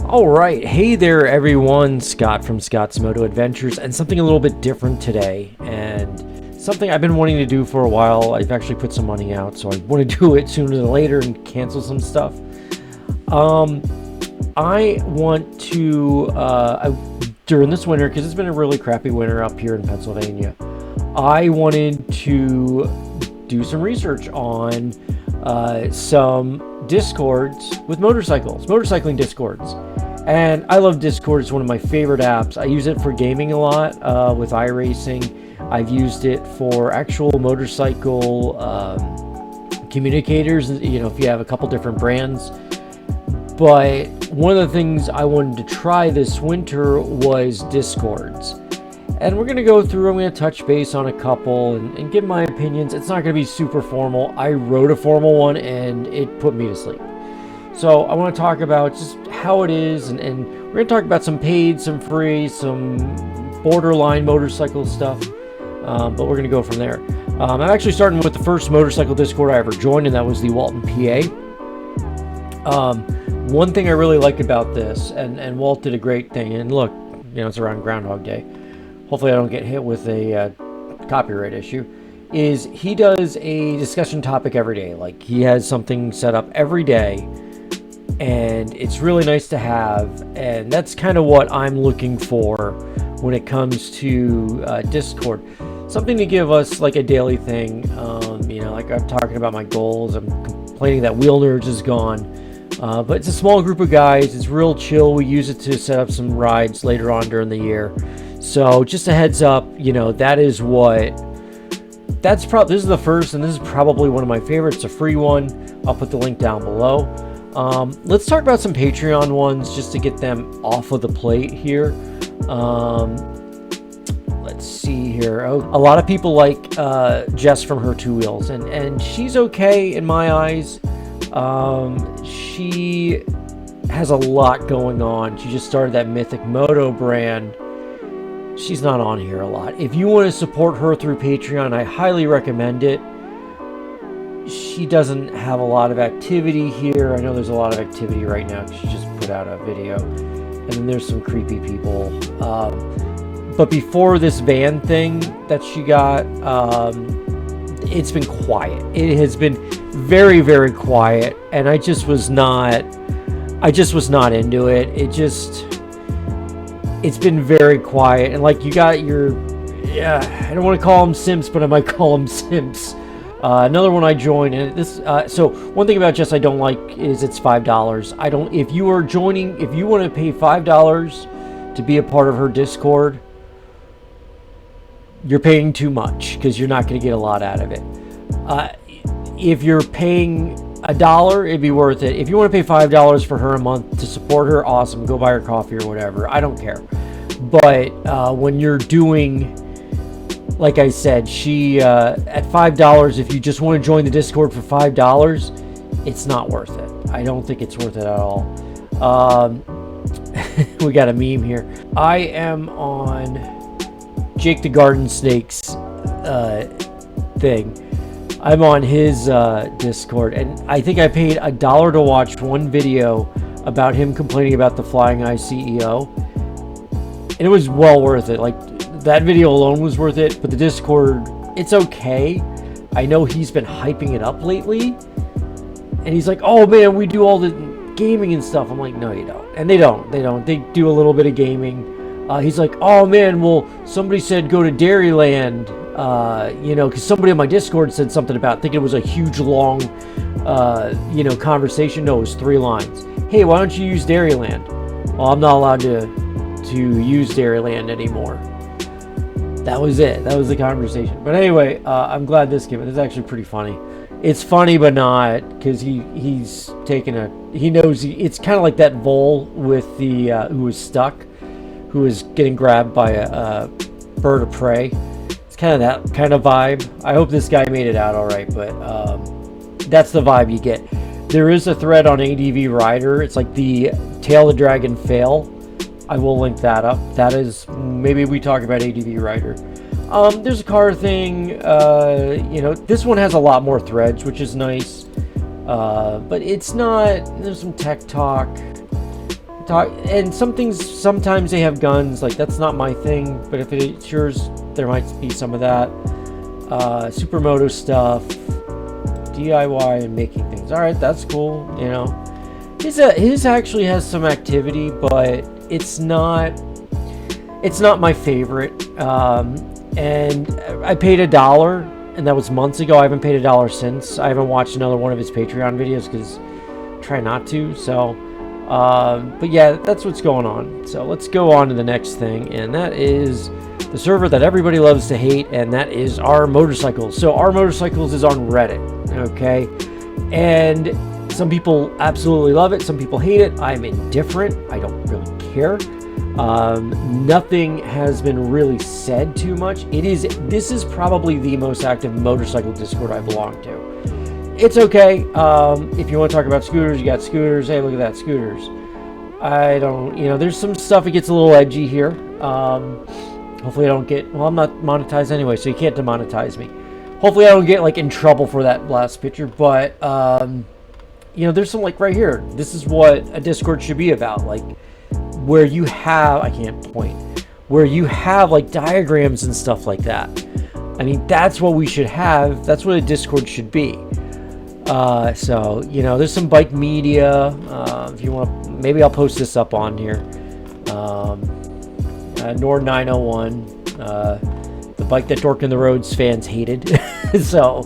Alright, hey there everyone, Scott from Scott's Moto Adventures, and something a little bit different today, and something I've been wanting to do for a while. I've actually put some money out, so I want to do it sooner than later and cancel some stuff. I want to, during this winter, because it's been a really crappy winter up here in Pennsylvania, I wanted to do some research on some Discords with motorcycles, motorcycling Discords. And I love Discord. It's one of my favorite apps. I use it for gaming a lot with iRacing. I've used it for actual motorcycle communicators, you know, if you have a couple different brands. But one of the things I wanted to try this winter was Discords. And we're going to go through, I'm going to touch base on a couple and give my opinions. It's not going to be super formal. I wrote a formal one and it put me to sleep. So I want to talk about just how it is, and we're going to talk about some paid, some free, some borderline motorcycle stuff, but we're going to go from there. I'm actually starting with the first motorcycle Discord I ever joined, and that was the Walton, PA. One thing I really like about this, and Walt did a great thing, and look, you know, it's around Groundhog Day. Hopefully I don't get hit with a copyright issue, is he does a discussion topic every day. Like, he has something set up every day, and it's really nice to have, and that's kind of what I'm looking for when it comes to Discord. Something to give us like a daily thing. You know, like I'm talking about my goals, I'm complaining that Wheel Nerds is gone, but it's a small group of guys. It's real chill. We use it to set up some rides later on during the year. So just a heads up, you know, this is the first, and this is probably one of my favorites. It's a free one. I'll put the link down below. Let's talk about some Patreon ones just to get them off of the plate here. Let's see here. Oh, a lot of people like Jess from Her Two Wheels, and she's okay in my eyes. She has a lot going on. She just started that Mythic Moto brand. She's not on here a lot. If you want to support her through Patreon, I highly recommend it. She doesn't have a lot of activity here. I know there's a lot of activity right now because she just put out a video. And then there's some creepy people. But before this van thing that she got, it's been quiet. It has been very, very quiet. And I just was not into it. It's been very quiet. And like, you got your, I don't want to call them simps, but I might call them simps. Another one I joined, and this. So one thing about Jess I don't like is it's $5. If you are joining, if you want to pay $5 to be a part of her Discord, you're paying too much because you're not going to get a lot out of it. If you're paying $1, it'd be worth it. If you want to pay $5 for her a month to support her, awesome. Go buy her coffee or whatever. I don't care. But when you're doing, like I said, she at $5, if you just want to join the Discord for $5, it's not worth it. I don't think it's worth it at all. We got a meme here. I am on Jake the Garden Snake's thing. I'm on his Discord, and I think I paid $1 to watch one video about him complaining about the Flying Eye CEO, and it was well worth it. Like, that video alone was worth it, but the Discord, it's okay. I know he's been hyping it up lately, and he's like, oh man, we do all the gaming and stuff. I'm like, no, you don't. And they don't. They do a little bit of gaming. He's like, oh man, well, somebody said go to Dairyland, you know, because somebody on my Discord said something about thinking it was a huge, long, you know, conversation. No, it was 3 lines. Hey, why don't you use Dairyland? Well, I'm not allowed to use Dairyland anymore. That was it. That was the conversation. But anyway, I'm glad this came in. It's actually pretty funny. It's funny, but not, because he's taken he knows it's kind of like that vole with the who was stuck, who was getting grabbed by a bird of prey. It's kind of that kind of vibe. I hope this guy made it out all right, but that's the vibe you get. There is a thread on ADV Rider. It's like the Tail the Dragon fail. I will link that up. That is, maybe we talk about ADV Rider. There's a car thing. You know, this one has a lot more threads, which is nice. But it's not, there's some tech talk. talk, and sometimes they have guns. Like, that's not my thing, but if it's yours, there might be some of that. Supermoto stuff, DIY and making things. All right, that's cool. You know, his actually has some activity, but it's not my favorite. And I paid $1, and that was months ago. I haven't paid $1 since. I haven't watched another one of his Patreon videos because I try not to. So, but yeah, that's what's going on. So let's go on to the next thing, and that is the server that everybody loves to hate, and that is Our Motorcycles. So Our Motorcycles is on Reddit, okay? And some people absolutely love it. Some people hate it. I'm indifferent. I don't really care. Nothing has been really said too much. This is probably the most active motorcycle Discord I belong to. It's okay. If you want to talk about scooters, you got scooters. Hey, look at that, scooters. I don't, there's some stuff that gets a little edgy here. Hopefully I don't get, well, I'm not monetized anyway, so you can't demonetize me. Hopefully I don't get, like, in trouble for that last picture, but, there's some, like, right here. This is what a Discord should be about, like, where you have, I can't point, where you have, like, diagrams and stuff like that. I mean, that's what we should have. That's what a Discord should be. So, there's some bike media. If you want, maybe I'll post this up on here. Nord 901, the bike that Dork in the Roads fans hated. So,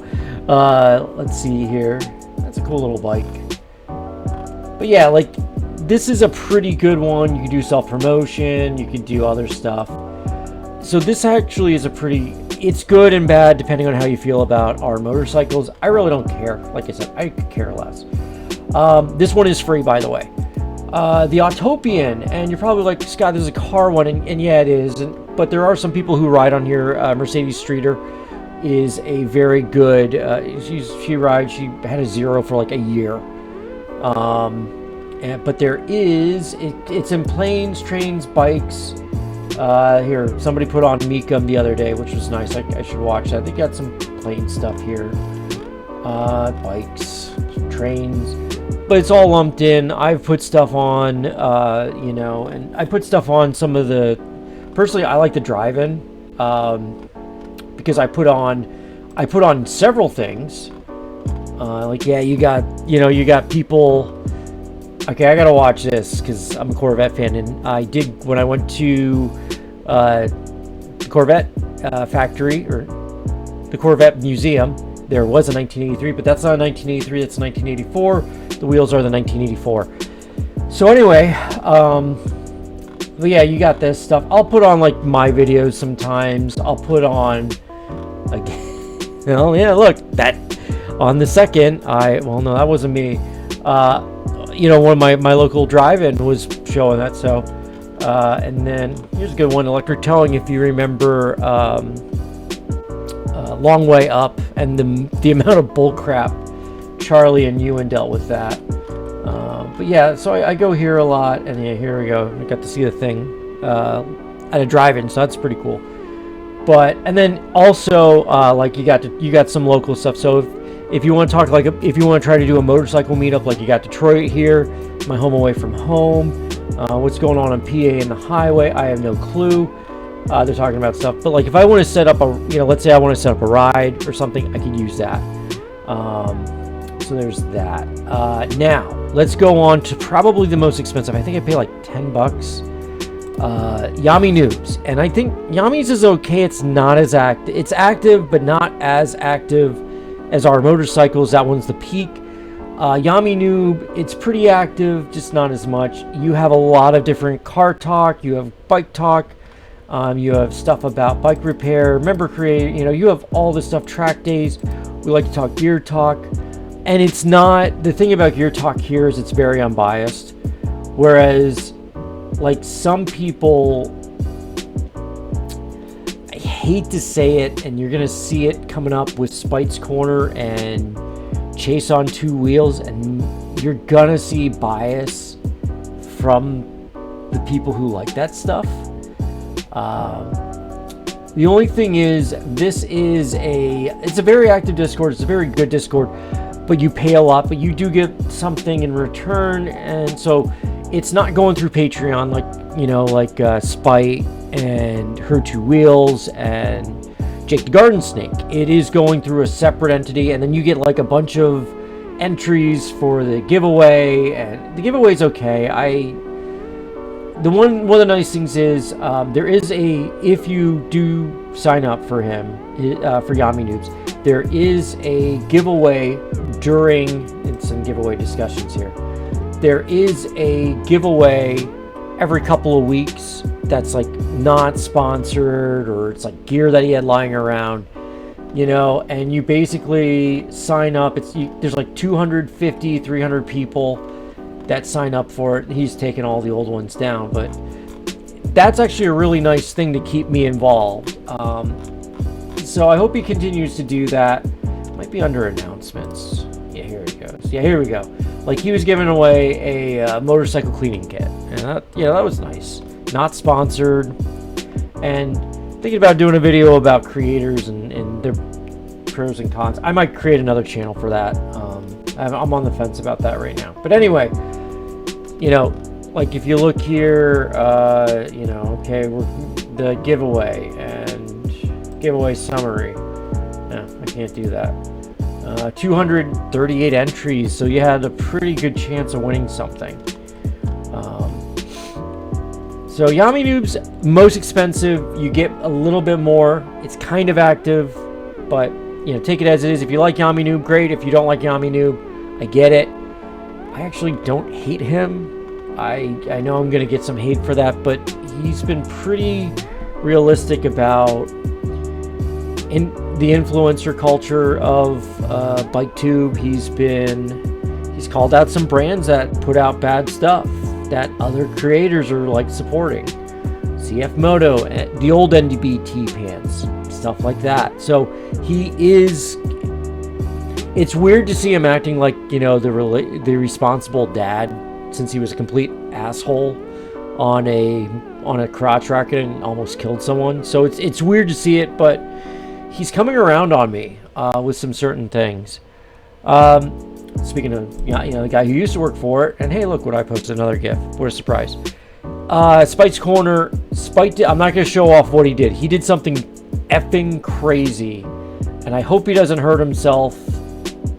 let's see here. That's a cool little bike. But yeah, like, this is a pretty good one. You can do self-promotion. You can do other stuff. So this actually is it's good and bad depending on how you feel about Our Motorcycles. I really don't care. Like I said, I could care less. This one is free, by the way. The Autopian, and you're probably like, Scott, there's a car one, and yeah, it is. But there are some people who ride on here. Mercedes Streeter is a very good. She had a 0 for like a year. But there is, it's in planes, trains, bikes. Here, somebody put on Mecum the other day, which was nice. I should watch that. They got some plane stuff here. Bikes, trains. But it's all lumped in. I've put stuff on, and I put stuff on some of the... Personally, I like the drive-in. Because I put on several things. Like, yeah, you got people... Okay, I gotta watch this because I'm a Corvette fan, and I did when I went to the Corvette factory or the Corvette museum. There was a 1983, but that's not a 1983. That's 1984. The wheels are the 1984. So anyway, but yeah, you got this stuff. I'll put on like my videos sometimes. I'll put on again. Well, yeah, look that on the second. Well, no, that wasn't me. One of my local drive-in was showing that. So, and then here's a good one, Electric Towing, if you remember, Long Way Up, and the amount of bull crap Charlie and Ewan dealt with that. But yeah, so I go here a lot, and yeah, here we go. I got to see the thing at a drive-in, so that's pretty cool. But and then also like you got some local stuff. So if you want to talk, like, if you want to try to do a motorcycle meetup, like you got Detroit here, my home away from home, what's going on in PA and the highway, I have no clue. They're talking about stuff, but like if I want to set up let's say I want to set up a ride or something, I could use that. So there's that. Now let's go on to probably the most expensive. I think I pay like $10. Yami Noobs, and I think Yami's is okay. It's not as active. It's active, but not as active as Our Motorcycles. That one's the peak. Yami Noob, it's pretty active, just not as much. You have a lot of different car talk. You have bike talk. You have stuff about bike repair, member create. You have all this stuff. Track days. We like to talk gear talk, and it's not. The thing about gear talk here is it's very unbiased, whereas like some people, I hate to say it, and you're gonna see it coming up with Spite's Corner and Chase on Two Wheels, and you're gonna see bias from the people who like that stuff. The only thing is, it's a very active Discord. It's a very good Discord, but you pay a lot, but you do get something in return, and so it's not going through Patreon like, you know, like Spite and Her Two Wheels and Jake the Garden Snake. It is going through a separate entity, and then you get like a bunch of entries for the giveaway, and the giveaway is okay. One of the nice things is there is if you do sign up for him, for Yami Noobs, there is a giveaway during some giveaway discussions here. There is a giveaway every couple of weeks that's like not sponsored, or it's like gear that he had lying around, you know, and you basically sign up. There's like 250, 300 people that sign up for it. He's taken all the old ones down, but that's actually a really nice thing to keep me involved. So I hope he continues to do that. Might be under announcements. Yeah, here it goes. Yeah, here we go. Like, he was giving away a motorcycle cleaning kit, and that was nice. Not sponsored, and thinking about doing a video about creators and their pros and cons. I might create another channel for that. I'm on the fence about that right now. But anyway, you know, like if you look here, you know, okay, the giveaway and giveaway summary. No, I can't do that. 238 entries, so you had a pretty good chance of winning something. So Yami Noob's most expensive. You get a little bit more. It's kind of active, but you know, take it as it is. If you like Yami Noob, great. If you don't like Yami Noob, I get it. I actually don't hate him. I know I'm gonna get some hate for that, but he's been pretty realistic about the influencer culture of BikeTube. He's called out some brands that put out bad stuff that other creators are like supporting. CF Moto, the old NDBT pants, stuff like that. So it's weird to see him acting like, you know, the responsible dad, since he was a complete asshole on a crotch rocket and almost killed someone. So it's weird to see it, but he's coming around on me with some certain things. Speaking of, you know, the guy who used to work for it, and hey, look what I posted, another GIF. What a surprise. Spite's Corner. I'm not going to show off what he did. He did something effing crazy, and I hope he doesn't hurt himself.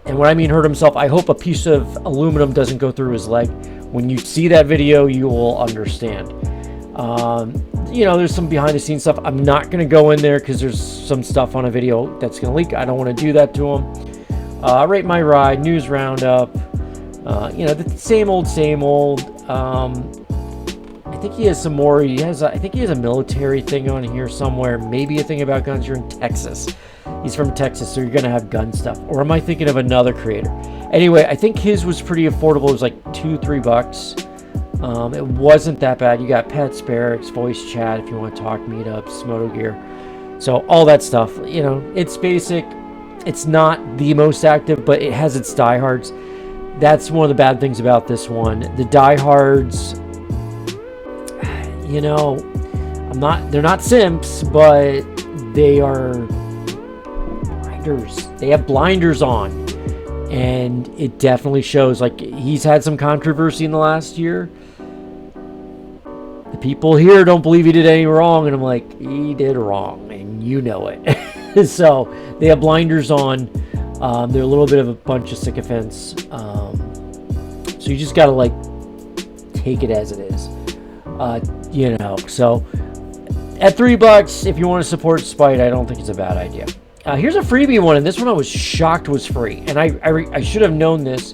And when I mean hurt himself, I hope a piece of aluminum doesn't go through his leg. When you see that video, you will understand. You know, there's some behind the scenes stuff. I'm not going to go in there because there's some stuff on a video that's going to leak. I don't want to do that to him. Rate my ride, news roundup, you know, the same old. I think he has some more. I think he has a military thing on here somewhere. Maybe a thing about guns. You're in Texas. He's from Texas, so you're gonna have gun stuff. Or am I thinking of another creator? Anyway, I think his was pretty affordable. It was like $2-3. It wasn't that bad. You got pets, barracks, voice chat if you want to talk, meetups, moto gear. So all that stuff. You know, it's basic. It's not the most active, but it has its diehards. That's one of the bad things about this one. The diehards, you know, they're not simps, but they are blinders. They have blinders on, and it definitely shows. Like, he's had some controversy in the last year. The people here don't believe he did any wrong, and I'm like, he did wrong, and you know it. So they have blinders on. They're a little bit of a bunch of sycophants. So you just gotta like take it as it is. You know. So at $3, if you want to support Spite, I don't think it's a bad idea. Here's a freebie one, and this one I was shocked was free, and I should have known this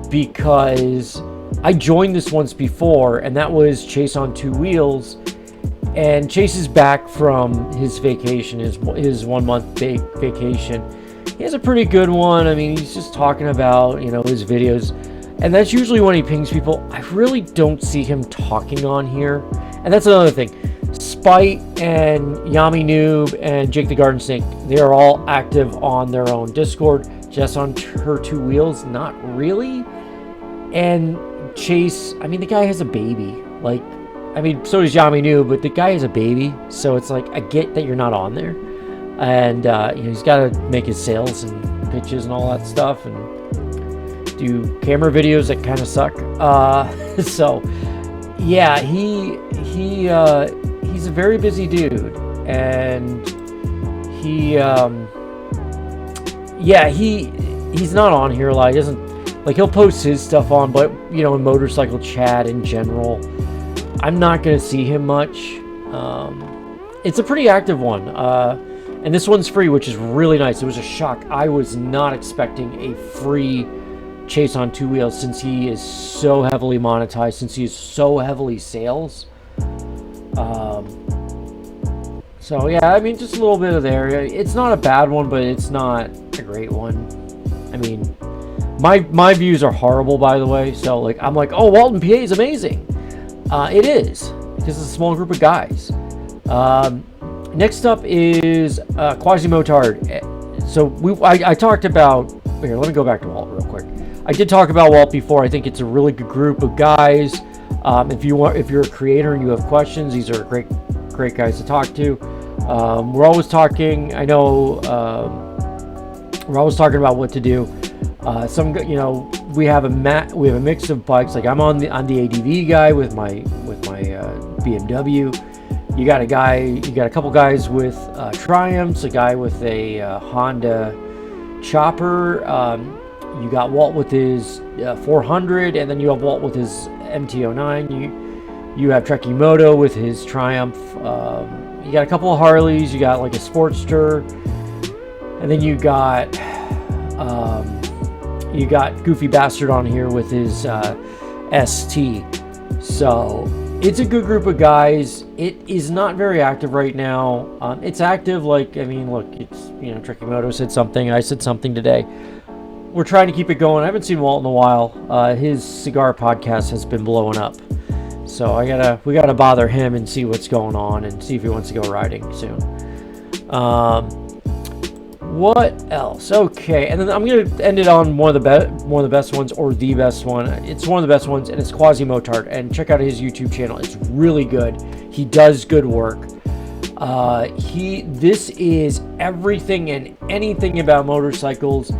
because I joined this once before, and that was Chase on Two Wheels. And Chase is back from his vacation, his 1 month vacation. He has a pretty good one. I mean, he's just talking about, you know, his videos. And that's usually when he pings people. I really don't see him talking on here. And that's another thing. Spite and Yami Noob and Jake the Garden Snake, they are all active on their own Discord. Just on Her Two Wheels, not really. And Chase, I mean, the guy has a baby. Like, I mean, so does Yami Noob, but the guy has a baby, so it's like, I get that you're not on there. And, you know, he's got to make his sales and pitches and all that stuff, and do camera videos that kind of suck. So, yeah, he's a very busy dude, and he's not on here a lot. He doesn't, like, he'll post his stuff on, but you know, in motorcycle chat in general, I'm not gonna see him much. It's a pretty active one, and this one's free, which is really nice. It was a shock. I was not expecting a free chase on two wheels, since he is so heavily monetized, since he is so heavily sales. So yeah, I mean, just a little bit of there. It's not a bad one, but it's not a great one. I mean, my views are horrible, by the way. So like, I'm like, oh, Walton, PA is amazing. It is, because it's a small group of guys. Next up is Quasi-Motard. So I talked about, here, let me go back to Walt real quick. I did talk about Walt before. I think it's a really good group of guys. If you're a creator and you have questions, these are great guys to talk to. We're always talking. I know we're always talking about what to do. You know, we have a mix of bikes. Like, I'm on the ADV guy with my BMW. You got a couple guys with Triumphs, a guy with a Honda Chopper. You got Walt with his 400, and then you have Walt with his MT-09. You have Trekkie Moto with his Triumph. You got a couple of Harleys. You got like a Sportster, and then you got Goofy Bastard on here with his ST. So it's a good group of guys. It is not very active right now. It's active, like, I mean, look, it's, you know, Trekkie Moto said something. I said something today. We're trying to keep it going. I haven't seen Walt in a while. His cigar podcast has been blowing up, so we gotta bother him and see what's going on and see if he wants to go riding soon. What else? Okay, and then I'm gonna end it on one of the best ones, or the best one. It's one of the best ones, and it's Quasi-Motard. And check out his YouTube channel. It's really good. He does good work. This is everything and anything about motorcycles.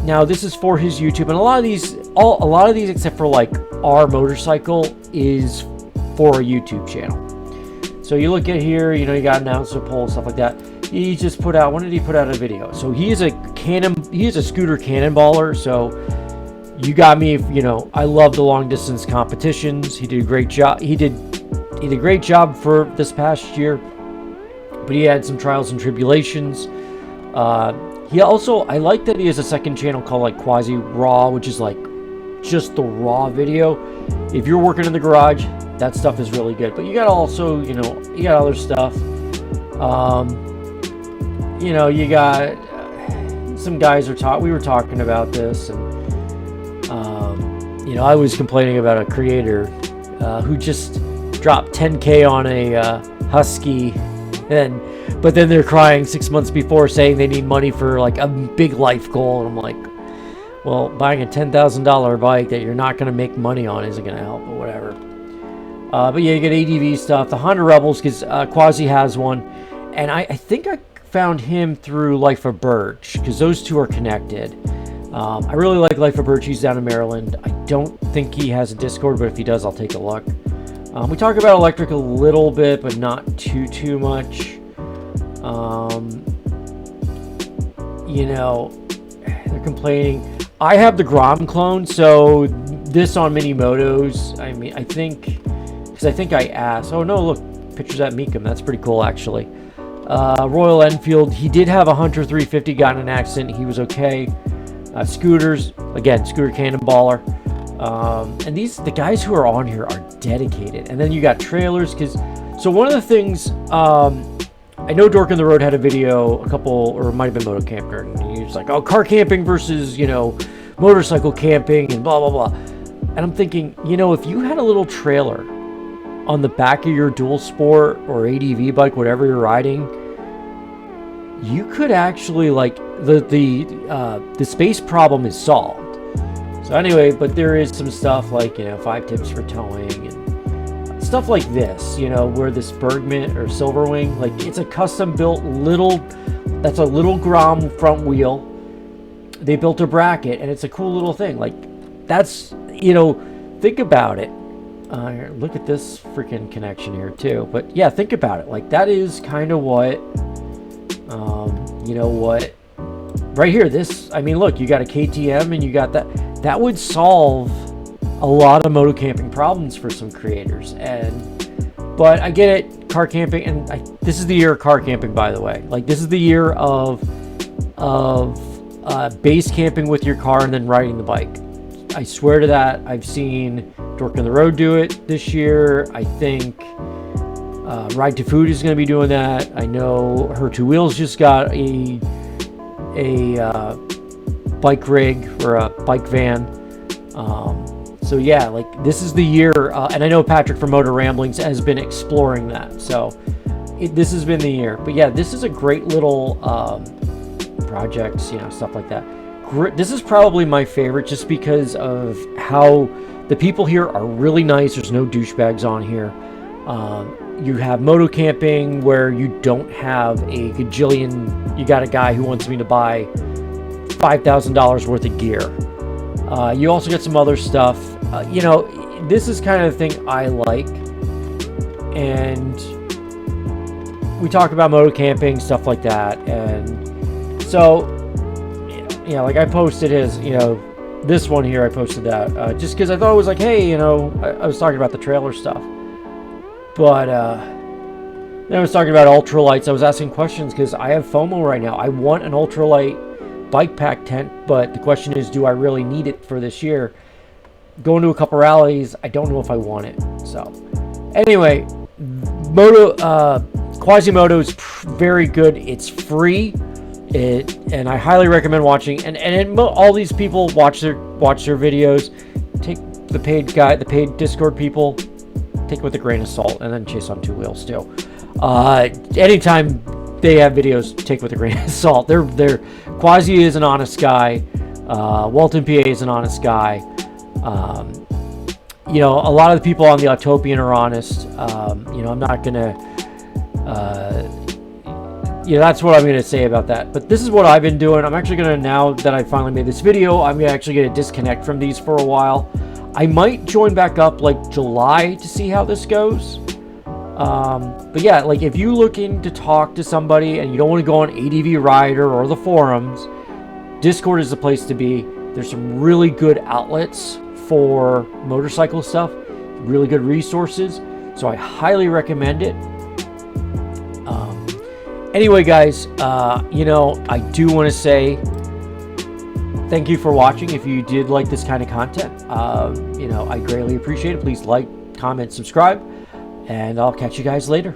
Now, this is for his YouTube, and a lot of these, except for like our motorcycle, is for a YouTube channel. So you look at here, you know, you got announcer pole, stuff like that. He just put out, when did he put out a video? So he is a scooter cannonballer. So you got me, you know, I love the long distance competitions. He did a great job. He did a great job for this past year, but he had some trials and tribulations. He also, I like that he has a second channel called like Quasi Raw, which is like just the raw video. If you're working in the garage, that stuff is really good. But you got also, you know, you got other stuff. You know, you got some guys we were talking about this, and you know, I was complaining about a creator who just dropped 10K on a Husky, but then they're crying 6 months before, saying they need money for like a big life goal. And I'm like, well, buying a $10,000 bike that you're not going to make money on isn't going to help, but whatever. But yeah, you get ADV stuff, the Honda Rebels, because Quasi has one, and I think I found him through Life of Birch, because those two are connected. I really like Life of Birch. He's down in Maryland. I don't think he has a Discord, but if he does, I'll take a look. We talk about electric a little bit, but not too much. You know, they're complaining. I have the Grom clone, so this on mini motos, I mean, I think I asked. Oh no, look, pictures at Meekum. That's pretty cool, actually. Royal Enfield, he did have a Hunter 350, got in an accident. He was okay. Scooters, again, scooter cannonballer. And the guys who are on here are dedicated. And then you got trailers, so one of the things, I know Dork in the Road had a video, or it might have been Moto Camper, and he was like, oh, car camping versus, you know, motorcycle camping and blah, blah, blah. And I'm thinking, you know, if you had a little trailer on the back of your dual sport or ADV bike, whatever you're riding, you could actually, like, the space problem is solved. So anyway, but there is some stuff like, you know, 5 tips for towing and stuff like this, you know, where this Bergman or Silverwing, like, it's a custom built that's a little Grom front wheel. They built a bracket, and it's a cool little thing. Like, that's, you know, think about it. Look at this freaking connection here too. But yeah, think about it. Like, that is kind of what, you know what, right here, this, I mean, look, you got a KTM and you got that. That would solve a lot of moto camping problems for some creators. But I get it, car camping, and this is the year of car camping, by the way. Like, this is the year of base camping with your car and then riding the bike. I swear to that. I've seen Dork on the Road do it this year. I think Ride to Food is going to be doing that. I know Her Two Wheels just got a bike rig or a bike van. So yeah, like, this is the year, and I know Patrick from Motor Ramblings has been exploring that. So this has been the year. But yeah, this is a great little projects, you know, stuff like that. This is probably my favorite just because of how the people here are really nice. There's no douchebags on here. You have moto camping where you don't have a gajillion. You got a guy who wants me to buy $5,000 worth of gear. You also get some other stuff. You know, this is kind of the thing I like. And we talk about moto camping, stuff like that. And so, you know, like, I posted his, you know, this one here, I posted that just because I thought it was like, hey, you know, I was talking about the trailer stuff. But then I was talking about ultralights. I was asking questions because I have FOMO right now. I want an ultralight bike pack tent, but the question is, do I really need it for this year? Going to a couple rallies, I don't know if I want it. So anyway, Quasimodo is very good. It's free. And I highly recommend watching. And all these people watch their videos. Take the paid Discord people, take it with a grain of salt, and then chase on two wheels too. Anytime they have videos, take with a grain of salt. Quasi is an honest guy. Walton PA is an honest guy. You know, a lot of the people on the Autopian are honest. You know, I'm not gonna. You know, that's what I'm gonna say about that. But this is what I've been doing. I'm actually gonna, now that I finally made this video, I'm actually gonna disconnect from these for a while. I might join back up like July to see how this goes. But yeah, like, if you're looking to talk to somebody and you don't want to go on ADV Rider or the forums, Discord is the place to be. There's some really good outlets for motorcycle stuff, really good resources. So I highly recommend it. Anyway, guys, you know, I do want to say thank you for watching. If you did like this kind of content, you know, I greatly appreciate it. Please like, comment, subscribe, and I'll catch you guys later.